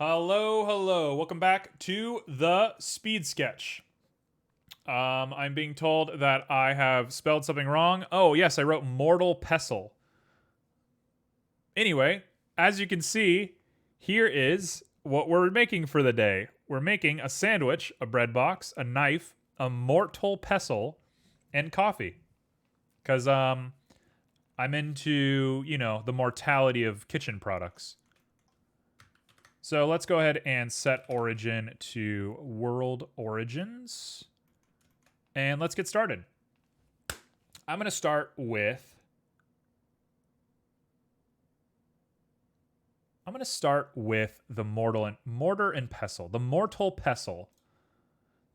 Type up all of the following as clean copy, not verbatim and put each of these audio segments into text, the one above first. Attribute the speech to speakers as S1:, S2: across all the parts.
S1: Hello, hello. Welcome back to the Speed Sketch. I'm being told that I have spelled something wrong. Oh, yes, I wrote Mortal Pestle. Anyway, as you can see, here is what we're making for the day. We're making a sandwich, a bread box, a knife, a mortal pestle, and coffee. Because I'm into, the mortality of kitchen products. So let's go ahead and set origin to world origins. And let's get started. I'm going to start with the mortar and pestle. The mortal pestle.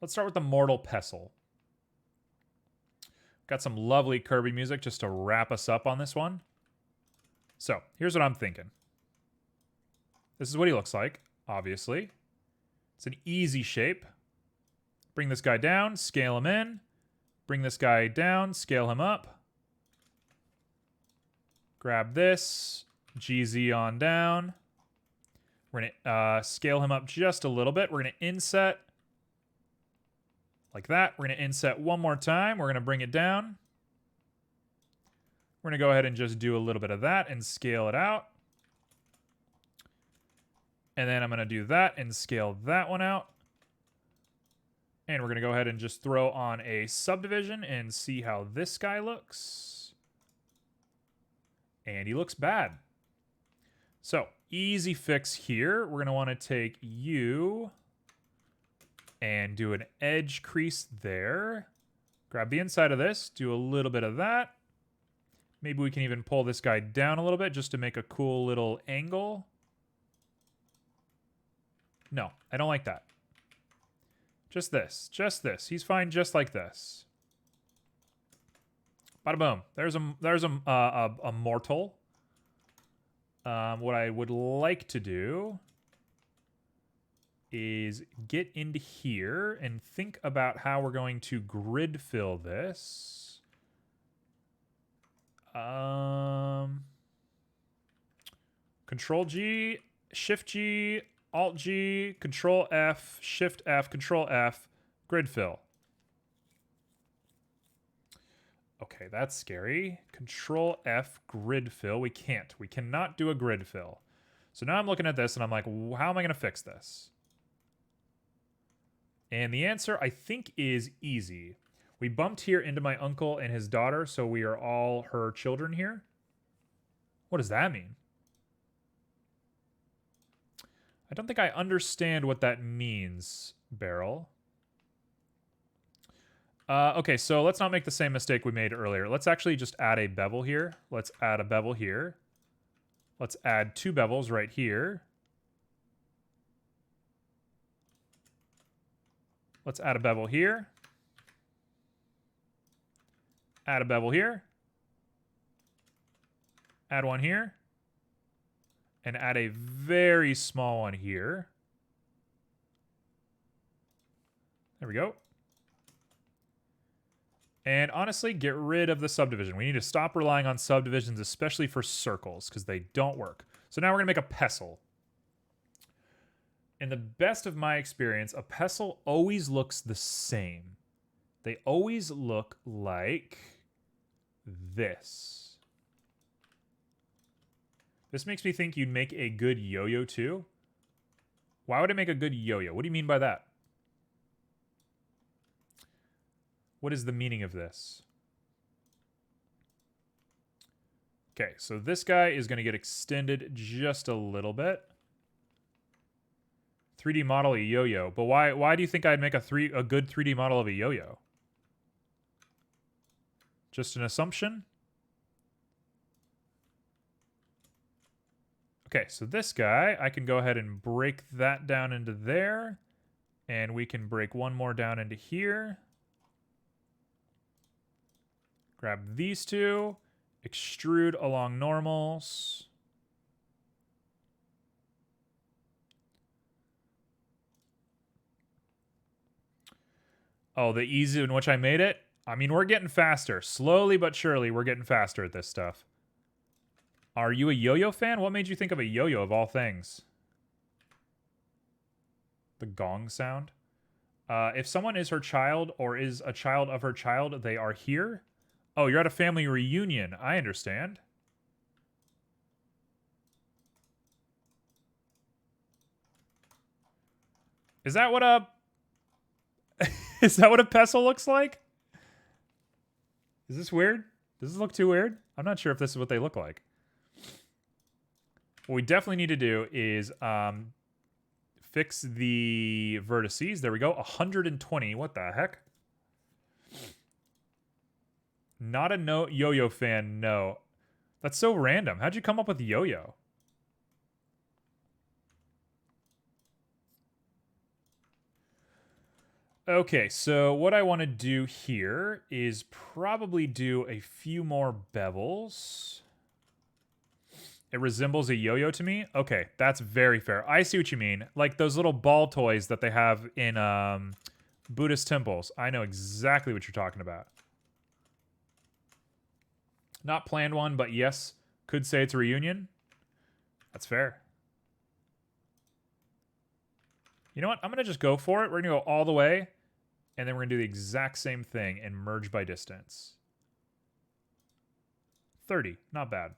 S1: Let's start with the mortal pestle. Got some lovely Kirby music just to wrap us up on this one. So, here's what I'm thinking. This is what he looks like, obviously. It's an easy shape. Bring this guy down, scale him in. Bring this guy down, scale him up. Grab this, GZ on down. We're going to scale him up just a little bit. We're going to inset like that. We're going to inset one more time. We're going to bring it down. We're going to go ahead and just do a little bit of that and scale it out. And then I'm going to do that and scale that one out. And we're going to go ahead and just throw on a subdivision and see how this guy looks. And he looks bad. So, easy fix here. We're going to want to take you and do an edge crease there. Grab the inside of this, do a little bit of that. Maybe we can even pull this guy down a little bit just to make a cool little angle. No, I don't like that. Just this. He's fine just like this. Bada boom. There's a mortal. What I would like to do is get into here and think about how we're going to grid fill this. Control G, Shift G, Alt G, Control F, Shift F, Control F, grid fill. Okay, that's scary. Control F, grid fill. We cannot do a grid fill. So now I'm looking at this and I'm like, how am I going to fix this? And the answer, I think, is easy. We bumped here into my uncle and his daughter, so we are all her children here. What does that mean? I don't think I understand what that means, Beryl. Okay, so let's not make the same mistake we made earlier. Let's actually just add a bevel here. Let's add a bevel here. Let's add two bevels right here. Let's add a bevel here. Add a bevel here. Add one here. And add a very small one here. There we go. And honestly, get rid of the subdivision. We need to stop relying on subdivisions, especially for circles, because they don't work. So now we're going to make a pestle. In the best of my experience, a pestle always looks the same. They always look like this. This makes me think you'd make a good yo-yo too. Why would it make a good yo-yo? What do you mean by that? What is the meaning of this? Okay, so this guy is going to get extended just a little bit. 3D model a yo-yo. But why do you think I'd make a good 3D model of a yo-yo? Just an assumption? Okay, so this guy, I can go ahead and break that down into there. And we can break one more down into here. Grab these two. Extrude along normals. Oh, the ease in which I made it? I mean, we're getting faster. Slowly but surely, we're getting faster at this stuff. Are you a yo-yo fan? What made you think of a yo-yo of all things? The gong sound. If someone is her child or is a child of her child, they are here. Oh, you're at a family reunion. I understand. Is that what a is that what a pestle looks like? Is this weird? Does this look too weird? I'm not sure if this is what they look like. What we definitely need to do is fix the vertices. There we go. 120. What the heck? Not a no yo-yo fan, no. That's so random. How'd you come up with yo-yo? Okay, so what I want to do here is probably do a few more bevels. It resembles a yo-yo to me. Okay, that's very fair. I see what you mean. Like those little ball toys that they have in Buddhist temples. I know exactly what you're talking about. Not planned one, but yes, could say it's a reunion. That's fair. You know what? I'm going to just go for it. We're going to go all the way. And then we're going to do the exact same thing and merge by distance. 30. Not bad.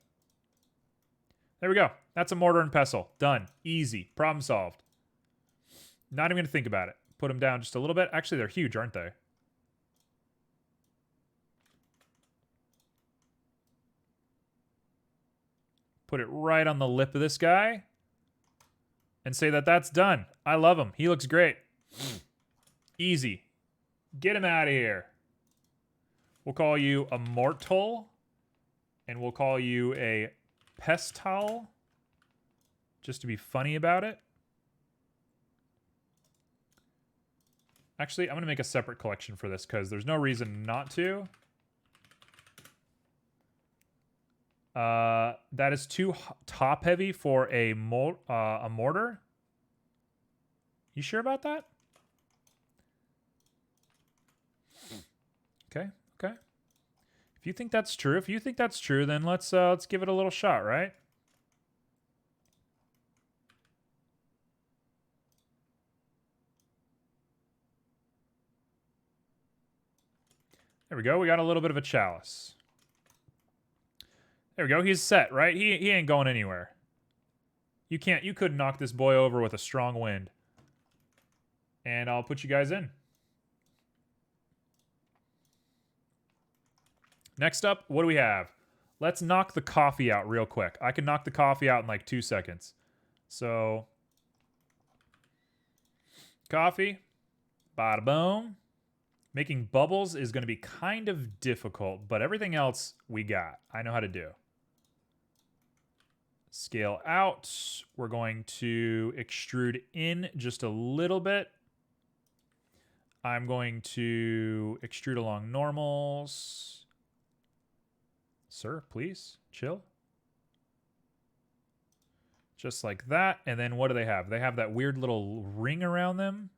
S1: There we go. That's a mortar and pestle. Done. Easy. Problem solved. Not even going to think about it. Put them down just a little bit. Actually, they're huge, aren't they? Put it right on the lip of this guy. And say that that's done. I love him. He looks great. Easy. Get him out of here. We'll call you a mortal. And we'll call you a pestle. Just to be funny about it. Actually, I'm going to make a separate collection for this because there's no reason not to. That is too top heavy for a mortar. You sure about that? Okay, okay. If you think that's true, then let's give it a little shot, right? There we go. We got a little bit of a chalice. There we go. He's set, right? He ain't going anywhere. You couldn't knock this boy over with a strong wind. And I'll put you guys in. Next up, what do we have? Let's knock the coffee out real quick. I can knock the coffee out in like 2 seconds. So, coffee. Bada boom. Making bubbles is going to be kind of difficult, but everything else we got. I know how to do. Scale out. We're going to extrude in just a little bit. I'm going to extrude along normals. Sir, please, chill. Just like that. And then what do they have? They have that weird little ring around them.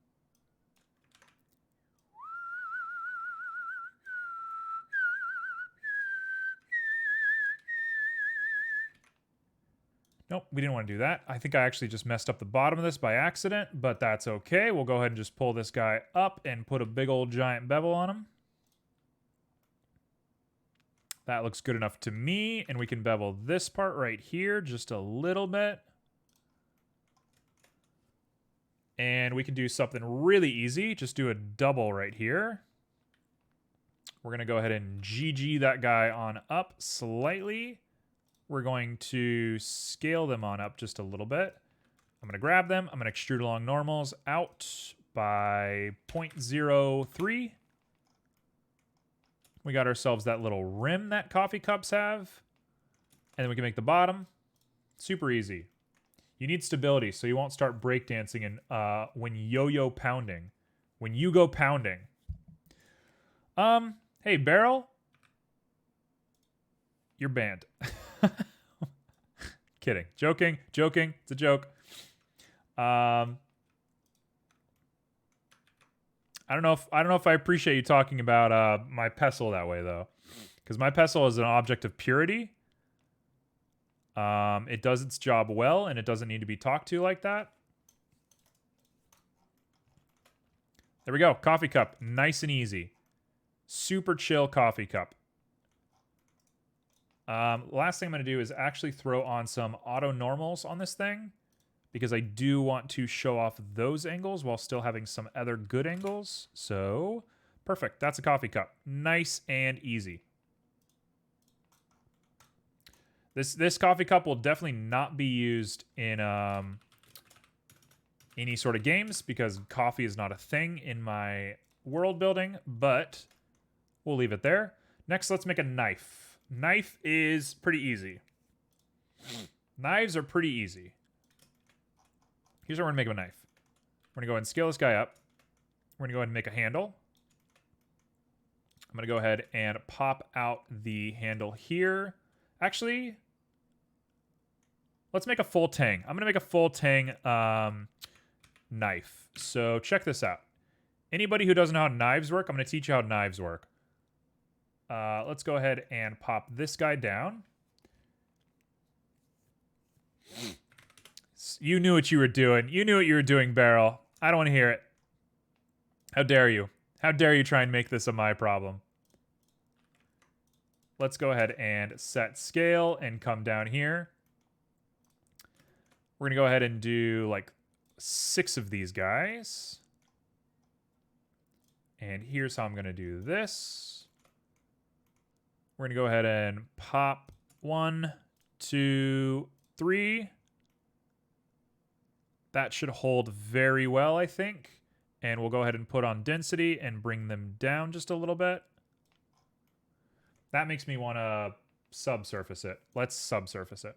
S1: Nope, we didn't want to do that. I think I actually just messed up the bottom of this by accident, but that's okay. We'll go ahead and just pull this guy up and put a big old giant bevel on him. That looks good enough to me, and we can bevel this part right here just a little bit. And we can do something really easy. Just do a double right here. We're going to go ahead and GG that guy on up slightly. We're going to scale them on up just a little bit. I'm going to grab them. I'm going to extrude along normals out by 0.03. We got ourselves that little rim that coffee cups have. And then we can make the bottom. Super easy. You need stability so you won't start breakdancing and when yo-yo pounding. When you go pounding. Hey, Barrel. You're banned. Kidding. Joking. It's a joke. I don't know if I appreciate you talking about my pestle that way though. Because my pestle is an object of purity. It does its job well and it doesn't need to be talked to like that. There we go. Coffee cup. Nice and easy. Super chill coffee cup. Last thing I'm going to do is actually throw on some auto normals on this thing, because I do want to show off those angles while still having some other good angles. So, perfect. That's a coffee cup. Nice and easy. This coffee cup will definitely not be used in any sort of games, because coffee is not a thing in my world building, but we'll leave it there. Next, let's make a knife. Knife is pretty easy. Knives are pretty easy. Here's how we're going to make a knife. We're going to go ahead and scale this guy up. We're going to go ahead and make a handle. I'm going to go ahead and pop out the handle here. Actually, let's make a full tang. I'm going to make a full tang knife. So check this out. Anybody who doesn't know how knives work, I'm going to teach you how knives work. Let's go ahead and pop this guy down. You knew what you were doing. You knew what you were doing, Barrel. I don't want to hear it. How dare you? How dare you try and make this a my problem? Let's go ahead and set scale and come down here. We're going to go ahead and do like 6 of these guys. And here's how I'm going to do this. We're going to go ahead and pop 1, 2, 3. That should hold very well, I think. And we'll go ahead and put on density and bring them down just a little bit. That makes me want to subsurface it. Let's subsurface it.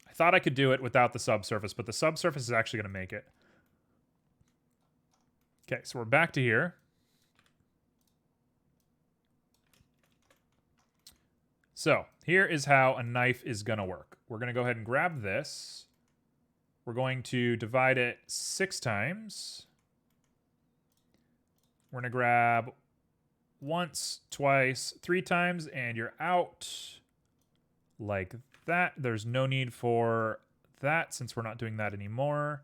S1: I thought I could do it without the subsurface, but the subsurface is actually going to make it. Okay, so we're back to here. So here is how a knife is going to work. We're going to go ahead and grab this. We're going to divide it 6 times. We're going to grab once, twice, 3 times, and you're out like that. There's no need for that since we're not doing that anymore.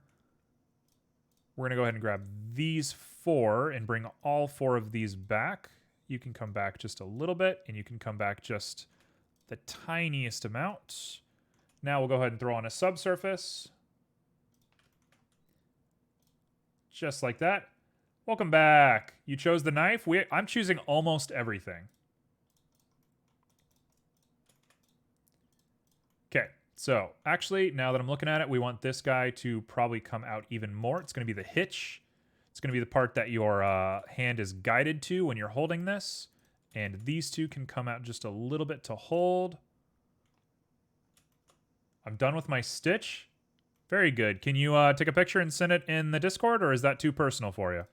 S1: We're going to go ahead and grab these 4 and bring all 4 of these back. You can come back just a little bit, and you can come back just the tiniest amount. Now we'll go ahead and throw on a subsurface. Just like that. Welcome back. You chose the knife. I'm choosing almost everything. Okay, so actually, now that I'm looking at it, we want this guy to probably come out even more. It's going to be the hitch. It's going to be the part that your hand is guided to when you're holding this. And these 2 can come out just a little bit to hold. I'm done with my stitch. Very good. Can you take a picture and send it in the Discord, or is that too personal for you?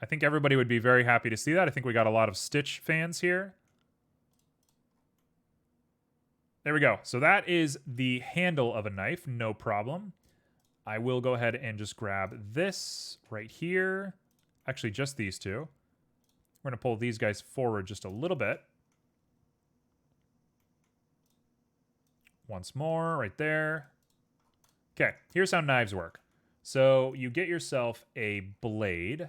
S1: I think everybody would be very happy to see that. I think we got a lot of Stitch fans here. There we go. So that is the handle of a knife, no problem. I will go ahead and just grab this right here. Actually, just these 2. We're going to pull these guys forward just a little bit. Once more, right there. Okay, here's how knives work. So you get yourself a blade.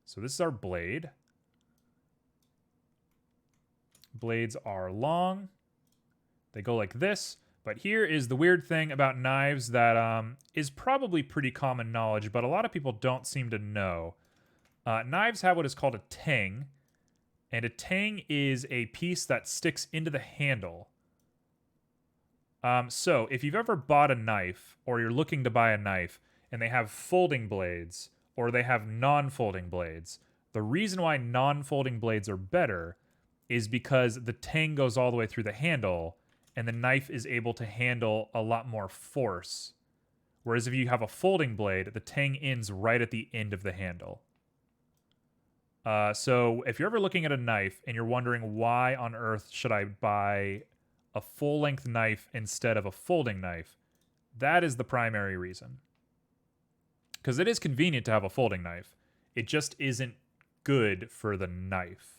S1: So this is our blade. Blades are long. They go like this. But here is the weird thing about knives that is probably pretty common knowledge, but a lot of people don't seem to know. Knives have what is called a tang, and a tang is a piece that sticks into the handle. So if you've ever bought a knife, or you're looking to buy a knife, and they have folding blades, or they have non-folding blades, the reason why non-folding blades are better is because the tang goes all the way through the handle, and the knife is able to handle a lot more force. Whereas if you have a folding blade, the tang ends right at the end of the handle. So if you're ever looking at a knife and you're wondering why on earth should I buy a full-length knife instead of a folding knife, that is the primary reason. Because it is convenient to have a folding knife. It just isn't good for the knife.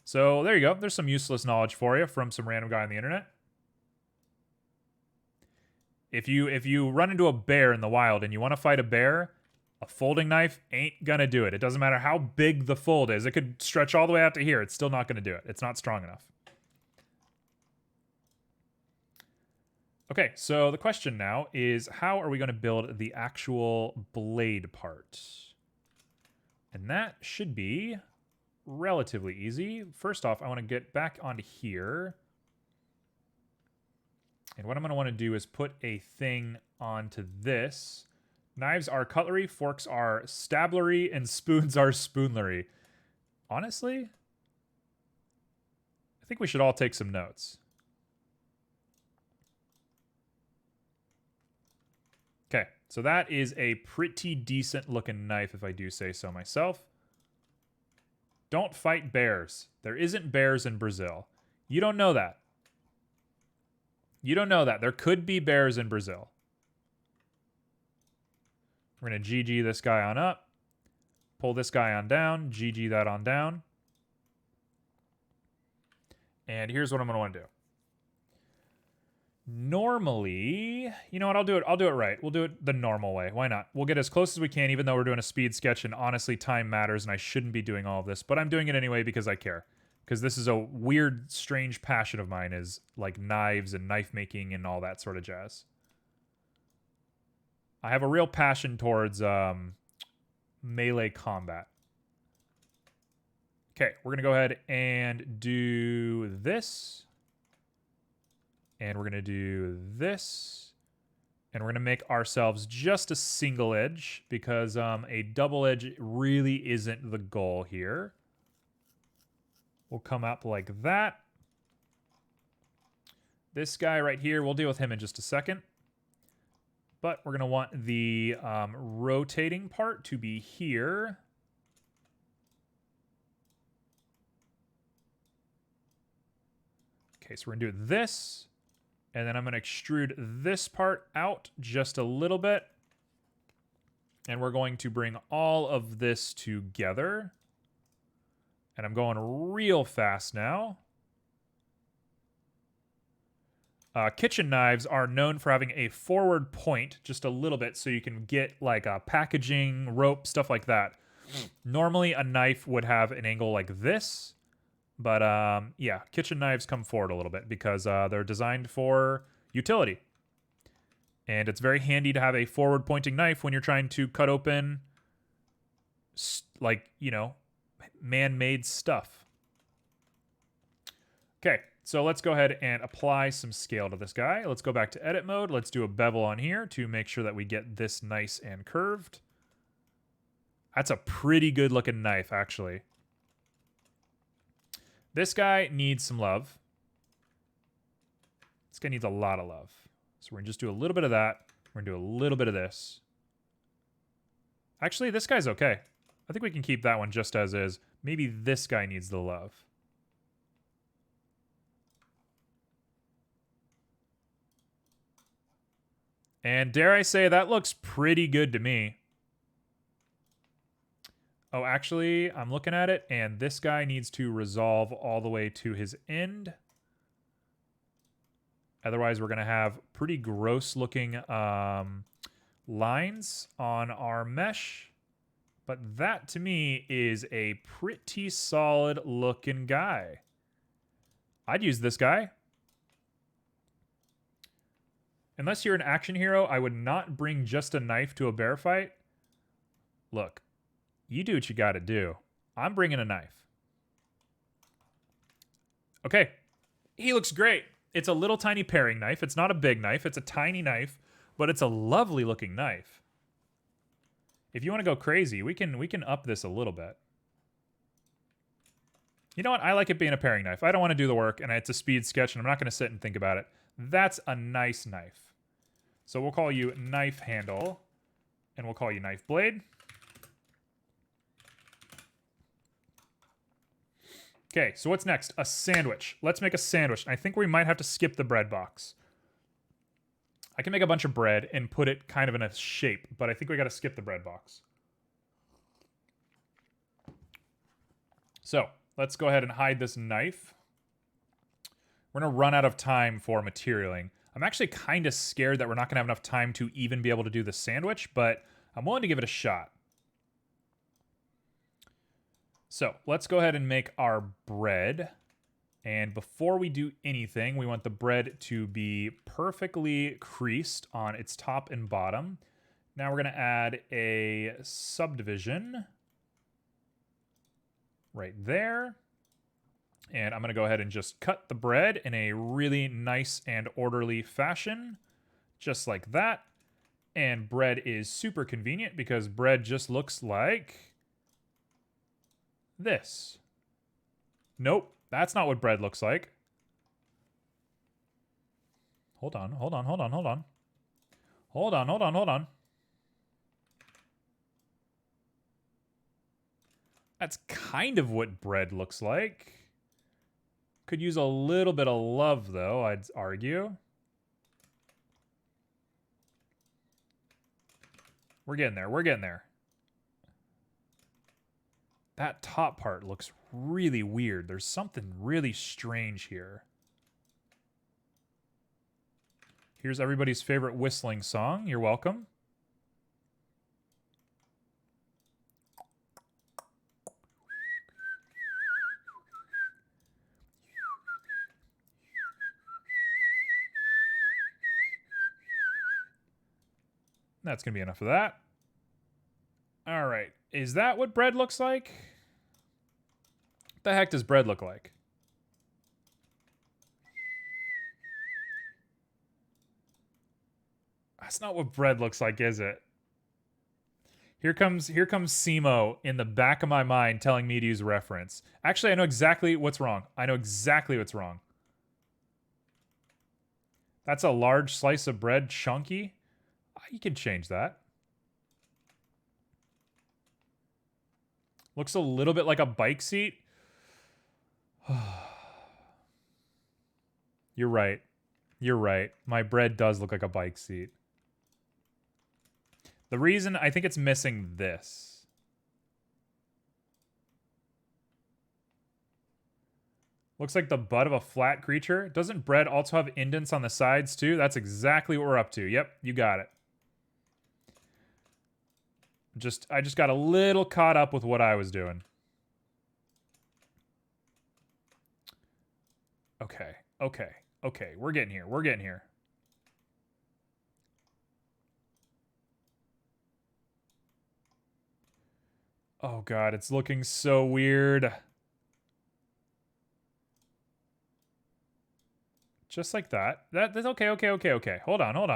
S1: So there you go. There's some useless knowledge for you from some random guy on the internet. If you run into a bear in the wild and you want to fight a bear, a folding knife ain't gonna do it. It doesn't matter how big the fold is. It could stretch all the way out to here. It's still not gonna do it. It's not strong enough. Okay, so the question now is, how are we going to build the actual blade part? And that should be relatively easy. First off, I want to get back onto here. And what I'm going to want to do is put a thing onto this. Knives are cutlery, forks are stablery, and spoons are spoonlery. Honestly, I think we should all take some notes. Okay, so that is a pretty decent looking knife, if I do say so myself. Don't fight bears. There isn't bears in Brazil. You don't know that. You don't know that. There could be bears in Brazil. We're going to GG this guy on up. Pull this guy on down. GG that on down. And here's what I'm going to want to do. Normally, you know what, I'll do it right. We'll do it the normal way. Why not? We'll get as close as we can, even though we're doing a speed sketch, and honestly, time matters, and I shouldn't be doing all of this, but I'm doing it anyway because I care. Because this is a weird, strange passion of mine, is like knives and knife making and all that sort of jazz. I have a real passion towards melee combat. Okay, we're going to go ahead and do this. And we're going to do this. And we're going to make ourselves just a single edge because a double edge really isn't the goal here. We'll come up like that. This guy right here, we'll deal with him in just a second. But we're going to want the rotating part to be here. Okay, so we're going to do this. And then I'm going to extrude this part out just a little bit. And we're going to bring all of this together. And I'm going real fast now. Kitchen knives are known for having a forward point just a little bit so you can get like a packaging, rope, stuff like that. Normally a knife would have an angle like this. But yeah, kitchen knives come forward a little bit because they're designed for utility. And it's very handy to have a forward pointing knife when you're trying to cut open, like, you know, man-made stuff. Okay, so let's go ahead and apply some scale to this guy. Let's go back to edit mode. Let's do a bevel on here to make sure that we get this nice and curved. That's a pretty good looking knife, actually. This guy needs some love. This guy needs a lot of love. So we're going to just do a little bit of that. We're going to do a little bit of this. Actually, this guy's okay. I think we can keep that one just as is. Maybe this guy needs the love. And dare I say, that looks pretty good to me. Oh, actually, I'm looking at it, and this guy needs to resolve all the way to his end. Otherwise, we're going to have pretty gross-looking lines on our mesh. But that, to me, is a pretty solid-looking guy. I'd use this guy. Unless you're an action hero, I would not bring just a knife to a bear fight. Look. You do what you gotta do. I'm bringing a knife. Okay. He looks great. It's a little tiny paring knife. It's not a big knife. It's a tiny knife, but it's a lovely looking knife. If you want to go crazy, we can up this a little bit. You know what? I like it being a paring knife. I don't want to do the work, and it's a speed sketch, and I'm not going to sit and think about it. That's a nice knife. So we'll call you knife handle, and we'll call you knife blade. Okay, so what's next? A sandwich. Let's make a sandwich. I think we might have to skip the bread box. I can make a bunch of bread and put it kind of in a shape, but I think we got to skip the bread box. So let's go ahead and hide this knife. We're going to run out of time for materialing. I'm actually kind of scared that we're not going to have enough time to even be able to do the sandwich, but I'm willing to give it a shot. So let's go ahead and make our bread. And before we do anything, we want the bread to be perfectly creased on its top and bottom. Now we're going to add a subdivision right there. And I'm going to go ahead and just cut the bread in a really nice and orderly fashion, just like that. And bread is super convenient because bread just looks like this. Nope, that's not what bread looks like. Hold on. That's kind of what bread looks like. Could use a little bit of love, though, I'd argue. We're getting there. That top part looks really weird. There's something really strange here. Here's everybody's favorite whistling song. You're welcome. That's going to be enough of that. All right. Is that what bread looks like? What the heck does bread look like? That's not what bread looks like, is it? Here comes Simo in the back of my mind telling me to use reference. Actually, I know exactly what's wrong. That's a large slice of bread, chunky. You can change that. Looks a little bit like a bike seat. You're right. My bread does look like a bike seat. The reason I think it's missing this. Looks like the butt of a flat creature. Doesn't bread also have indents on the sides too? That's exactly what we're up to. Yep, you got it. I just got a little caught up with what I was doing. Okay. We're getting here. Oh god, it's looking so weird. Just like that. That's okay. Hold on.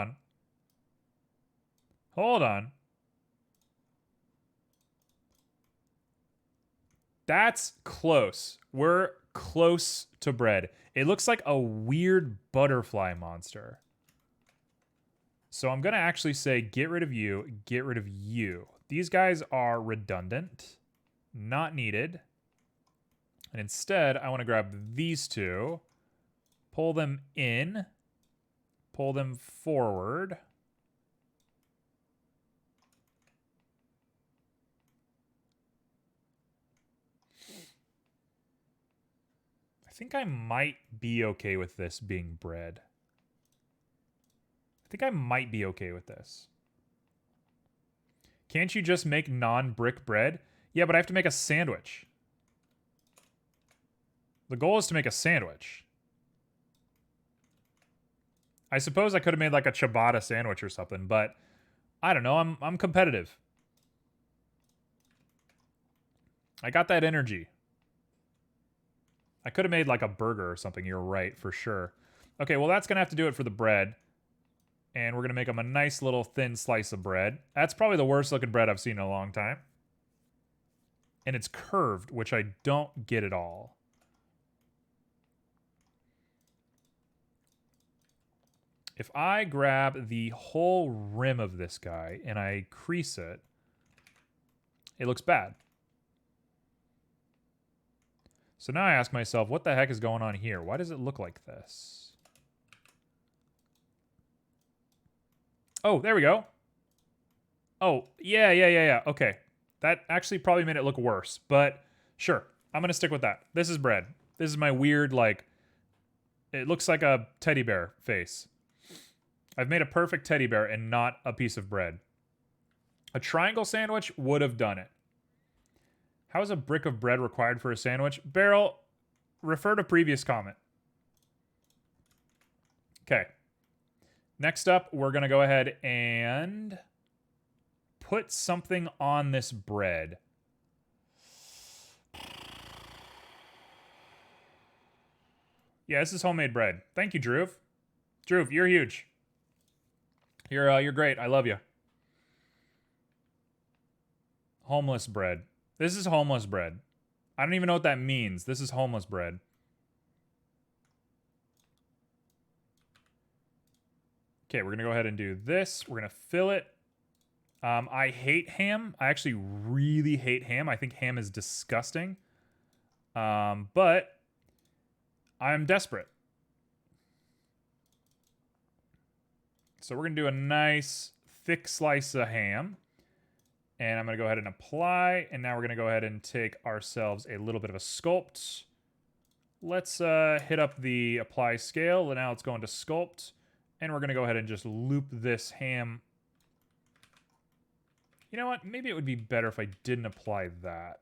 S1: That's close. We're close to bread. It looks like a weird butterfly monster. So I'm going to actually say get rid of you, get rid of you. These guys are redundant, not needed. And instead, I want to grab these two, pull them in, pull them forward. I think I might be okay with this being bread. Can't you just make non-brick bread? Yeah, but I have to make a sandwich. The goal is to make a sandwich. I suppose I could have made like a ciabatta sandwich or something, but I don't know. I'm competitive. I got that energy. I could have made like a burger or something. You're right, for sure. Okay, well, that's going to have to do it for the bread. And we're going to make them a nice little thin slice of bread. That's probably the worst looking bread I've seen in a long time. And it's curved, which I don't get at all. If I grab the whole rim of this guy and I crease it, it looks bad. So now I ask myself, what the heck is going on here? Why does it look like this? Oh, there we go. Oh, yeah. Okay. That actually probably made it look worse, but sure. I'm going to stick with that. This is bread. This is my weird, like, it looks like a teddy bear face. I've made a perfect teddy bear and not a piece of bread. A triangle sandwich would have done it. How is a brick of bread required for a sandwich? Beryl, refer to previous comment. Okay. Next up, we're going to go ahead and put something on this bread. Yeah, this is homemade bread. Thank you, Drew. Drew, you're huge. You're great. I love you. Homeless bread. This is homeless bread. I don't even know what that means. This is homeless bread. Okay, we're going to go ahead and do this. We're going to fill it. I hate ham. I actually really hate ham. I think ham is disgusting. But I'm desperate. So we're going to do a nice thick slice of ham. And I'm going to go ahead and apply. And now we're going to go ahead and take ourselves a little bit of a sculpt. Let's hit up the apply scale. And now let's go into sculpt. And we're going to go ahead and just loop this ham. You know what? Maybe it would be better if I didn't apply that.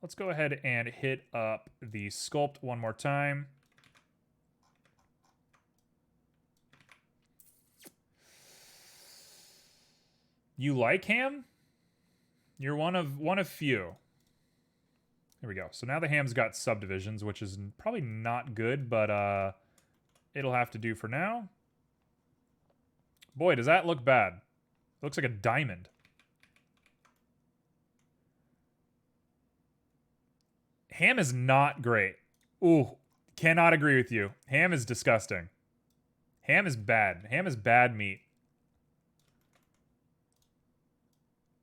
S1: Let's go ahead and hit up the sculpt one more time. You like ham? You're one of few. Here we go. So now the ham's got subdivisions, which is probably not good, but it'll have to do for now. Boy, does that look bad. It looks like a diamond. Ham is not great. Ooh, cannot agree with you. Ham is disgusting. Ham is bad. Ham is bad meat.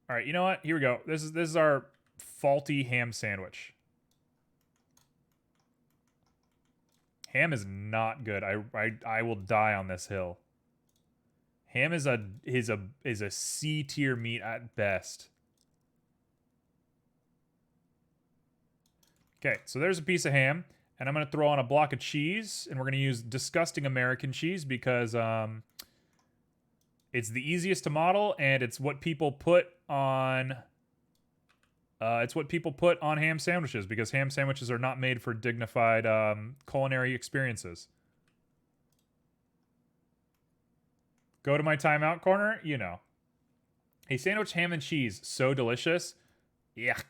S1: All right, you know what? Here we go. This is our faulty ham sandwich. Ham is not good. I will die on this hill. Ham is a C tier meat at best. Okay, so there's a piece of ham, and I'm going to throw on a block of cheese, and we're going to use disgusting American cheese because it's the easiest to model, and it's what people put on. It's what people put on ham sandwiches because ham sandwiches are not made for dignified culinary experiences. Go to my timeout corner, you know. A sandwich ham and cheese, so delicious. Yuck.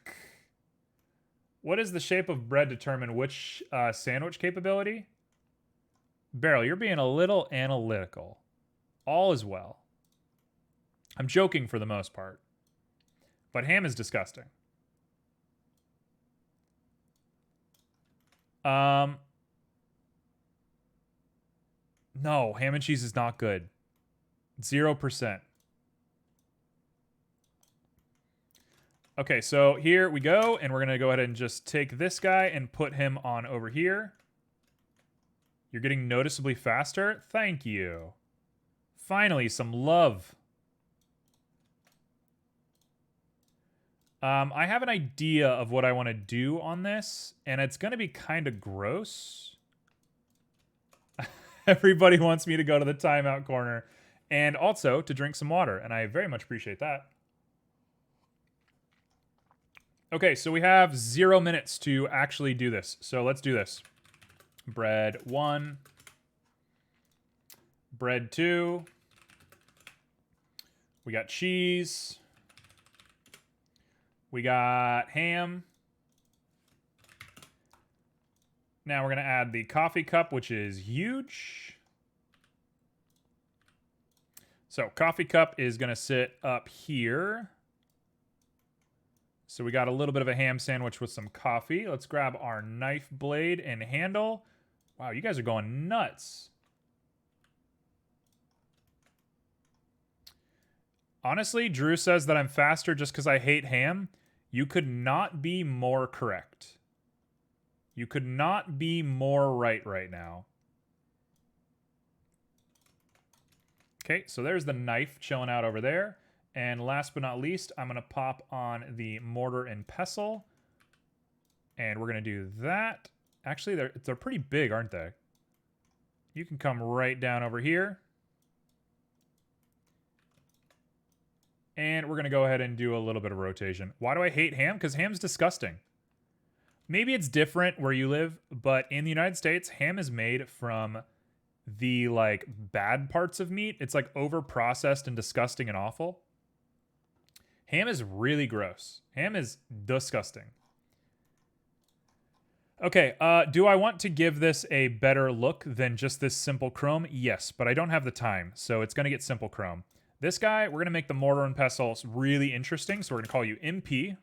S1: What does the shape of bread determine which sandwich capability? Beryl, you're being a little analytical. All is well. I'm joking for the most part. But ham is disgusting. No, ham and cheese is not good. 0%. Okay, so here we go, and we're going to go ahead and just take this guy and put him on over here. You're getting noticeably faster. Thank you. Finally, some love. I have an idea of what I want to do on this, and it's going to be kind of gross. Everybody wants me to go to the timeout corner and also to drink some water, and I very much appreciate that. Okay, so we have 0 minutes to actually do this. So let's do this. Bread 1. Bread 2. We got cheese. We got ham. Now we're going to add the coffee cup, which is huge. So coffee cup is going to sit up here. So we got a little bit of a ham sandwich with some coffee. Let's grab our knife blade and handle. Wow, you guys are going nuts. Honestly, Drew says that I'm faster just because I hate ham. You could not be more correct. You could not be more right now. Okay, so there's the knife chilling out over there. And last but not least, I'm going to pop on the mortar and pestle. And we're going to do that. Actually, they're pretty big, aren't they? You can come right down over here. And we're going to go ahead and do a little bit of rotation. Why do I hate ham? Because ham's disgusting. Maybe it's different where you live, but in the United States, ham is made from the like bad parts of meat. It's like over processed and disgusting and awful. Ham is really gross. Ham is disgusting. Okay, do I want to give this a better look than just this simple chrome? Yes, but I don't have the time, so it's going to get simple chrome. This guy, we're going to make the mortar and pestle really interesting, so we're going to call you MP.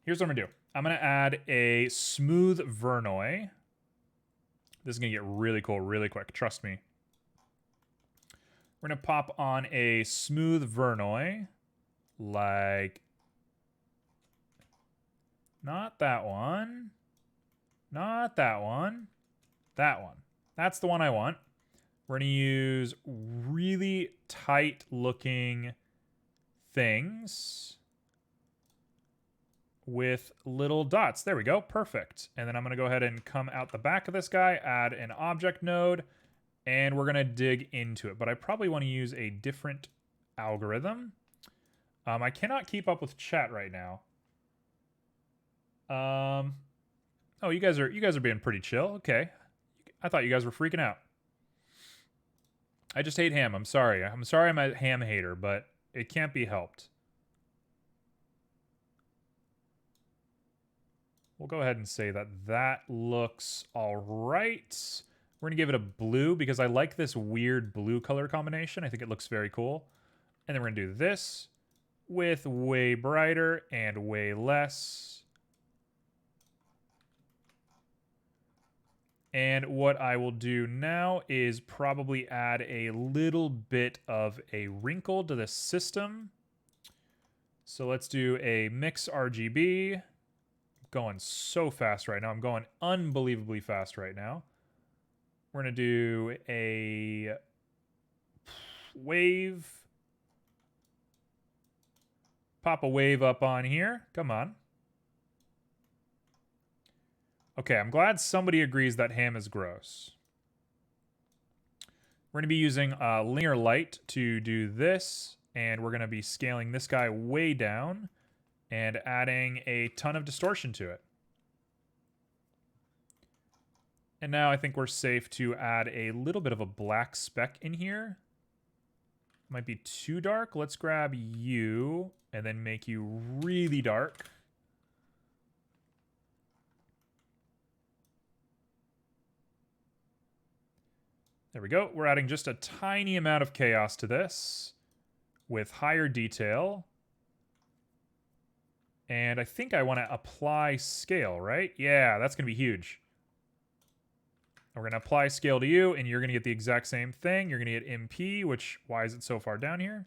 S1: Here's what I'm going to do. I'm going to add a smooth Verneuil. This is going to get really cool really quick. Trust me. We're going to pop on a smooth Verneuil. Like... Not that one. Not that one. That one. That's the one I want. We're going to use really tight looking things with little dots. There we go. Perfect. And then I'm going to go ahead and come out the back of this guy, add an object node, and we're going to dig into it. But I probably want to use a different algorithm. I cannot keep up with chat right now. Oh, you guys are being pretty chill. Okay. I thought you guys were freaking out. I just hate ham. I'm sorry. I'm sorry I'm a ham hater, but it can't be helped. We'll go ahead and say that that looks all right. We're going to give it a blue because I like this weird blue color combination. I think it looks very cool. And then we're going to do this with way brighter and way less. And what I will do now is probably add a little bit of a wrinkle to the system. So let's do a mix RGB. Going so fast right now. I'm going unbelievably fast right now. We're going to do a wave. Pop a wave up on here. Come on. Okay, I'm glad somebody agrees that ham is gross. We're going to be using linear light to do this, and we're going to be scaling this guy way down and adding a ton of distortion to it. And now I think we're safe to add a little bit of a black speck in here. Might be too dark. Let's grab you and then make you really dark. There we go. We're adding just a tiny amount of chaos to this with higher detail. And I think I want to apply scale, right? Yeah, that's going to be huge. We're going to apply scale to you, and you're going to get the exact same thing. You're going to get MP, which, why is it so far down here?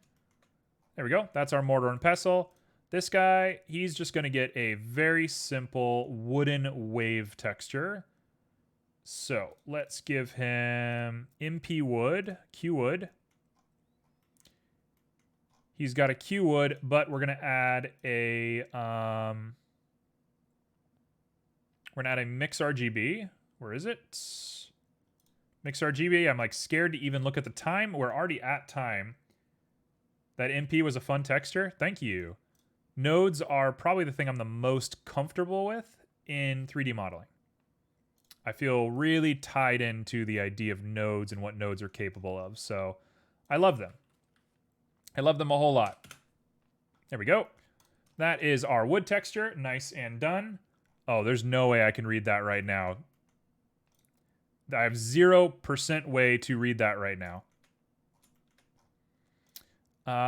S1: There we go. That's our mortar and pestle. This guy, he's just going to get a very simple wooden wave texture. So let's give him MP wood, Q wood. He's got a Q wood, but we're gonna add a mix RGB. Where is it? Mix RGB. I'm like scared to even look at the time. We're already at time. That MP was a fun texture. Thank you. Nodes are probably the thing I'm the most comfortable with in 3D modeling. I feel really tied into the idea of nodes and what nodes are capable of. So I love them. I love them a whole lot. There we go. That is our wood texture. Nice and done. Oh, there's no way I can read that right now. I have 0% way to read that right now.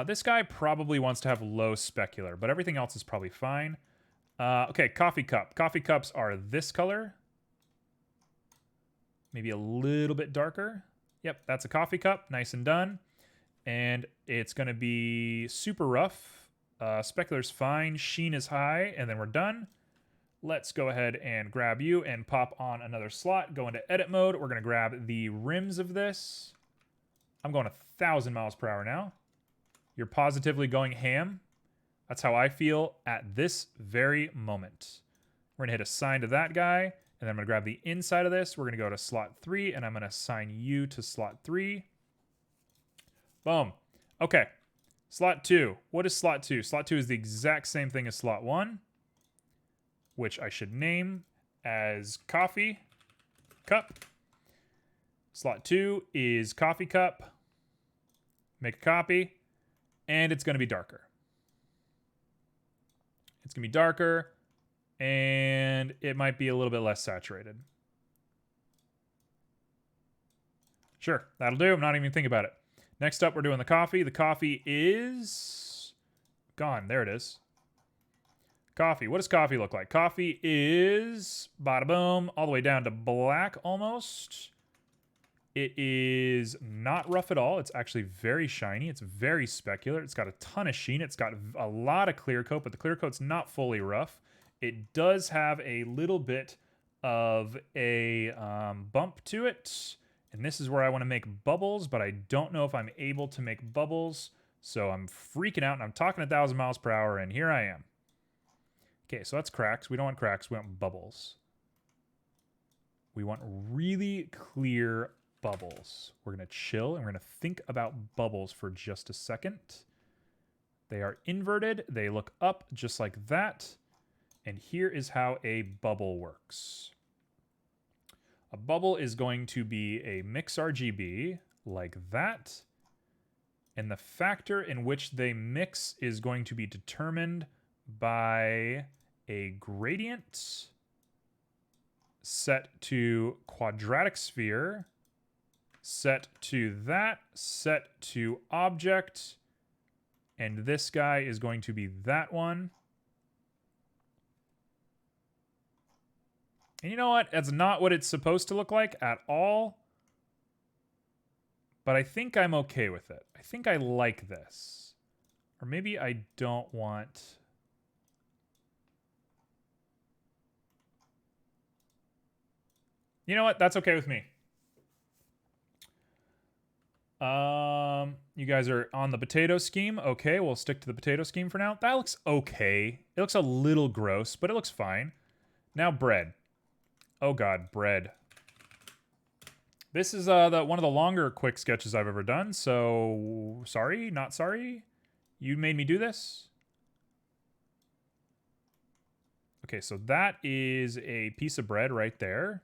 S1: This guy probably wants to have low specular, but everything else is probably fine. Okay, coffee cup. Coffee cups are this color. Maybe a little bit darker. Yep, that's a coffee cup. Nice and done. And it's going to be super rough. Specular's fine. Sheen is high. And then we're done. Let's go ahead and grab you and pop on another slot. Go into edit mode. We're going to grab the rims of this. I'm going 1,000 miles per hour now. You're positively going ham. That's how I feel at this very moment. We're going to hit assign to that guy. And then I'm going to grab the inside of this. We're going to go to slot 3, and I'm going to assign you to slot 3. Boom. Okay. Slot 2. What is slot 2? Slot 2 is the exact same thing as slot 1, which I should name as coffee cup. Slot 2 is coffee cup. Make a copy. And it's going to be darker. It's going to be darker. And it might be a little bit less saturated. Sure, that'll do. I'm not even thinking about it. Next up, we're doing the coffee. The coffee is gone. There it is. Coffee. What does coffee look like? Coffee is, bada boom, all the way down to black almost. It is not rough at all. It's actually very shiny. It's very specular. It's got a ton of sheen. It's got a lot of clear coat, but the clear coat's not fully rough. It does have a little bit of a bump to it. And this is where I want to make bubbles, but I don't know if I'm able to make bubbles. So I'm freaking out, and I'm talking 1,000 miles per hour, and here I am. Okay, so that's cracks. We don't want cracks. We want bubbles. We want really clear bubbles. We're going to chill, and we're going to think about bubbles for just a second. They are inverted. They look up just like that. And here is how a bubble works. A bubble is going to be a mix RGB like that. And the factor in which they mix is going to be determined by a gradient set to quadratic sphere, set to that, set to object, and this guy is going to be that one. And you know what? That's not what it's supposed to look like at all. But I think I'm okay with it. I think I like this. Or maybe I don't want... You know what? That's okay with me. You guys are on the potato scheme. Okay, we'll stick to the potato scheme for now. That looks okay. It looks a little gross, but it looks fine. Now bread. Oh god, bread. This is one of the longer quick sketches I've ever done, so sorry, not sorry. You made me do this. Okay, so that is a piece of bread right there.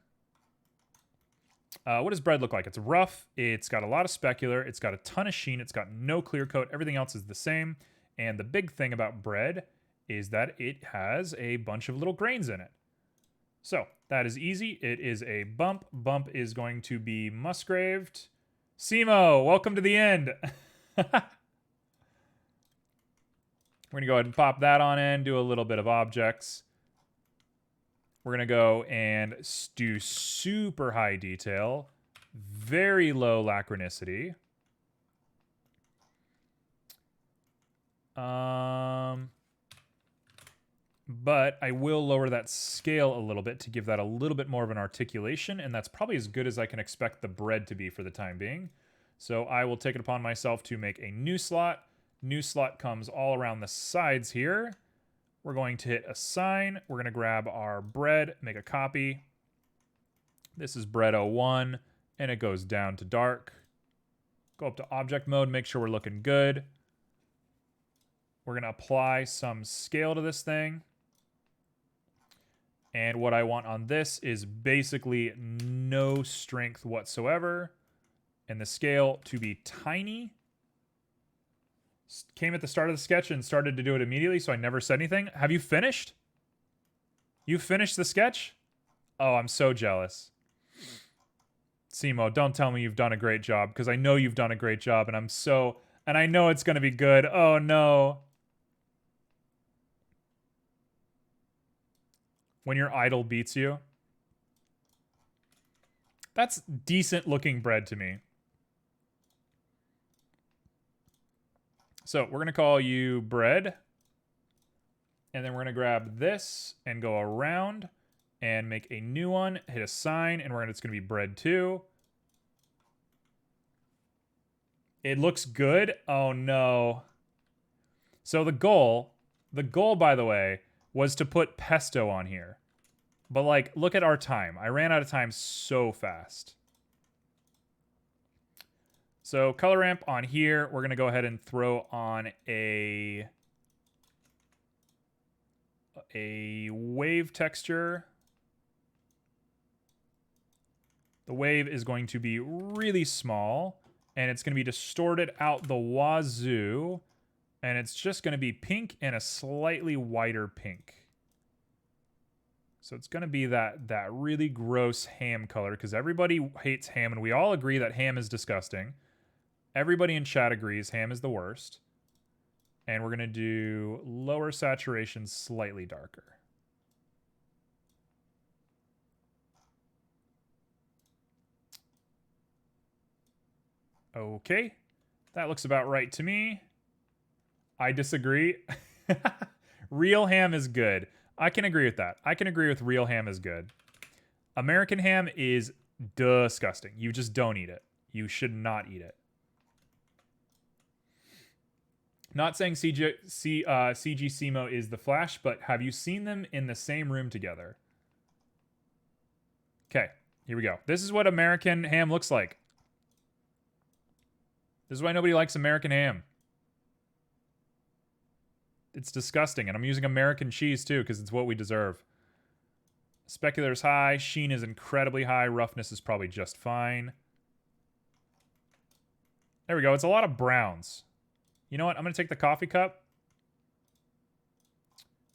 S1: What does bread look like? It's rough, it's got a lot of specular, it's got a ton of sheen, it's got no clear coat, everything else is the same. And the big thing about bread is that it has a bunch of little grains in it. So, that is easy. It is a bump. Bump is going to be Musgraved. Simo, welcome to the end. We're going to go ahead and pop that on in, do a little bit of objects. We're going to go and do super high detail, very low lachronicity. But I will lower that scale a little bit to give that a little bit more of an articulation, and that's probably as good as I can expect the bread to be for the time being. So I will take it upon myself to make a new slot. New slot comes all around the sides here. We're going to hit assign. We're going to grab our bread, make a copy. This is bread 01, and it goes down to dark. Go up to object mode, make sure we're looking good. We're going to apply some scale to this thing. And what I want on this is basically no strength whatsoever. And the scale to be tiny. Came at the start of the sketch and started to do it immediately, so I never said anything. Have you finished? You finished the sketch? Oh, I'm so jealous. Simo, don't tell me you've done a great job, because I know you've done a great job, and and I know it's going to be good. Oh, no. When your idol beats you. That's decent looking bread to me. So we're going to call you bread. And then we're going to grab this and go around and make a new one. Hit assign, and it's going to be bread 2. It looks good. Oh, no. So the goal, by the way, was to put pesto on here. But like, look at our time. I ran out of time so fast. So color ramp on here, we're going to go ahead and throw on a wave texture. The wave is going to be really small, and it's going to be distorted out the wazoo, and it's just going to be pink and a slightly whiter pink. So it's going to be that really gross ham color, because everybody hates ham, and we all agree that ham is disgusting. Everybody in chat agrees ham is the worst. And we're going to do lower saturation, slightly darker. Okay, that looks about right to me. I disagree. Real ham is good. I can agree with that. I can agree with real ham is good. American ham is disgusting. You just don't eat it. You should not eat it. Not saying CG SIMO is the Flash, but have you seen them in the same room together? Okay, here we go. This is what American ham looks like. This is why nobody likes American ham. It's disgusting, and I'm using American cheese too because it's what we deserve. Specular is high, sheen is incredibly high, roughness is probably just fine. There we go. It's a lot of browns. You know what? I'm going to take the coffee cup.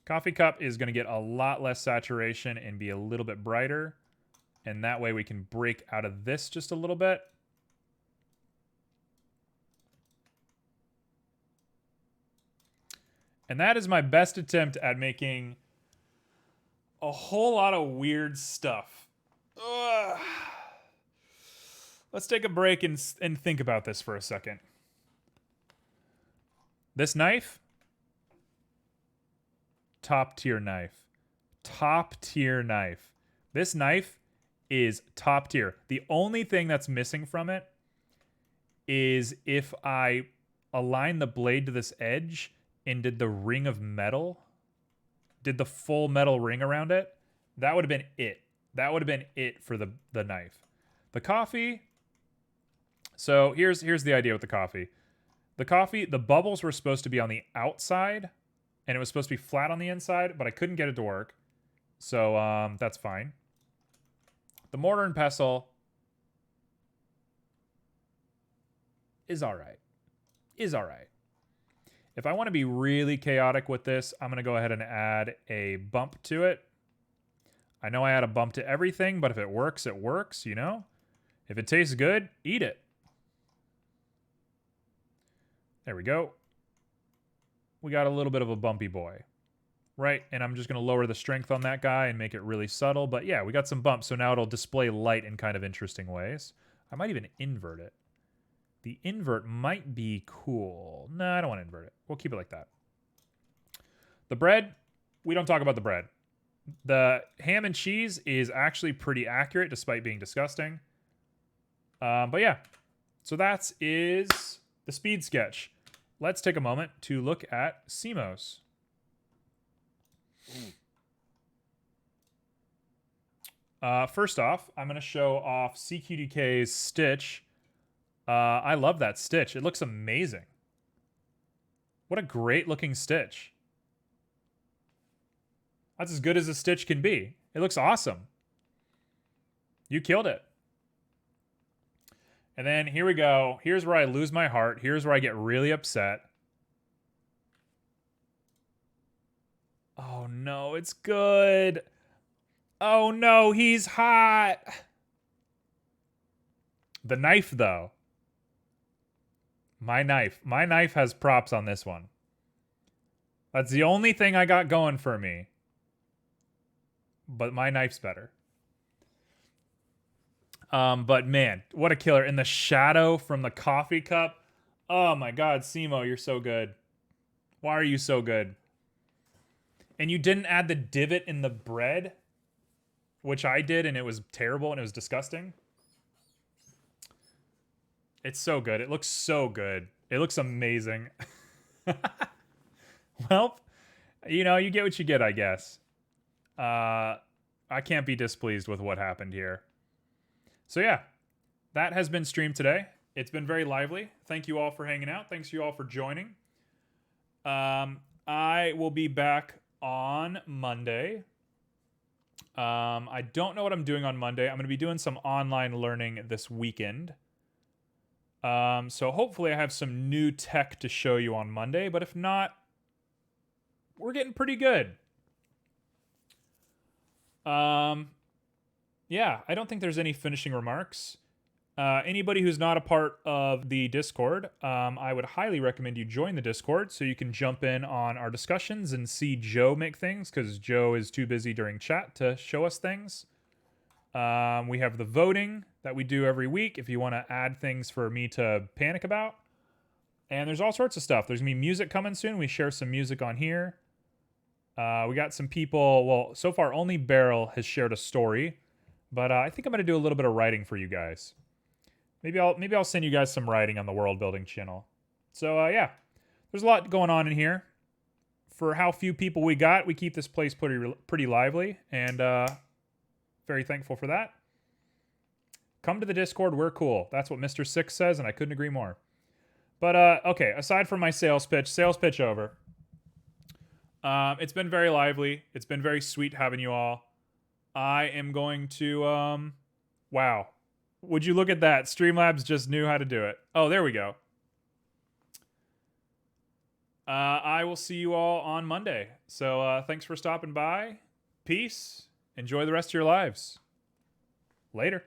S1: Coffee cup is going to get a lot less saturation and be a little bit brighter. And that way we can break out of this just a little bit. And that is my best attempt at making a whole lot of weird stuff. Ugh. Let's take a break and think about this for a second. This knife, top tier knife. Top tier knife. This knife is top tier. The only thing that's missing from it is if I align the blade to this edge and did the ring of metal, did the full metal ring around it, that would have been it. That would have been it for the knife. The coffee, so here's the idea with the coffee. The coffee, the bubbles were supposed to be on the outside, and it was supposed to be flat on the inside, but I couldn't get it to work. So that's fine. The mortar and pestle is all right. Is all right. If I want to be really chaotic with this, I'm going to go ahead and add a bump to it. I know I add a bump to everything, but if it works, you know? If it tastes good, eat it. There we go. We got a little bit of a bumpy boy, right? And I'm just going to lower the strength on that guy and make it really subtle. But yeah, we got some bumps, so now it'll display light in kind of interesting ways. I might even invert it. The invert might be cool. No, I don't want to invert it. We'll keep it like that. The bread, we don't talk about the bread. The ham and cheese is actually pretty accurate despite being disgusting. But yeah, so that is the speed sketch. Let's take a moment to look at CMOS. First off, I'm going to show off CQDK's Stitch. I love that Stitch. It looks amazing. What a great looking Stitch. That's as good as a Stitch can be. It looks awesome. You killed it. And then here we go. Here's where I lose my heart. Here's where I get really upset. Oh no, it's good. Oh no, he's hot. The knife though. My knife has props on this one. That's the only thing I got going for me. But my knife's better. But man, what a killer. In the shadow from the coffee cup. Oh my god, Simo, you're so good. Why are you so good? And you didn't add the divot in the bread, which I did, and it was terrible and it was disgusting. It's so good. It looks so good. It looks amazing. Well, you know, you get what you get, I guess. All I can't be displeased with what happened here. So yeah, that has been streamed today. It's been very lively. Thank you all for hanging out. Thanks you all for joining. I will be back on Monday. I don't know what I'm doing on Monday. I'm going to be doing some online learning this weekend. So hopefully I have some new tech to show you on Monday, but if not, we're getting pretty good. Yeah, I don't think there's any finishing remarks. Anybody who's not a part of the Discord, I would highly recommend you join the Discord so you can jump in on our discussions and see Joe make things, because Joe is too busy during chat to show us things. We have the voting that we do every week if you want to add things for me to panic about. And there's all sorts of stuff. There's going to be music coming soon. We share some music on here. We got some people. Well, so far only Beryl has shared a story, but I think I'm going to do a little bit of writing for you guys. Maybe I'll send you guys some writing on the world building channel. So yeah, there's a lot going on in here. For how few people we got, we keep this place pretty lively, and very thankful for that. Come to the Discord. We're cool. That's what Mr. Six says, and I couldn't agree more. But okay, aside from my sales pitch over. It's been very lively. It's been very sweet having you all. I am going to wow. Would you look at that? Streamlabs just knew how to do it. Oh, there we go. I will see you all on Monday. So thanks for stopping by. Peace. Enjoy the rest of your lives. Later.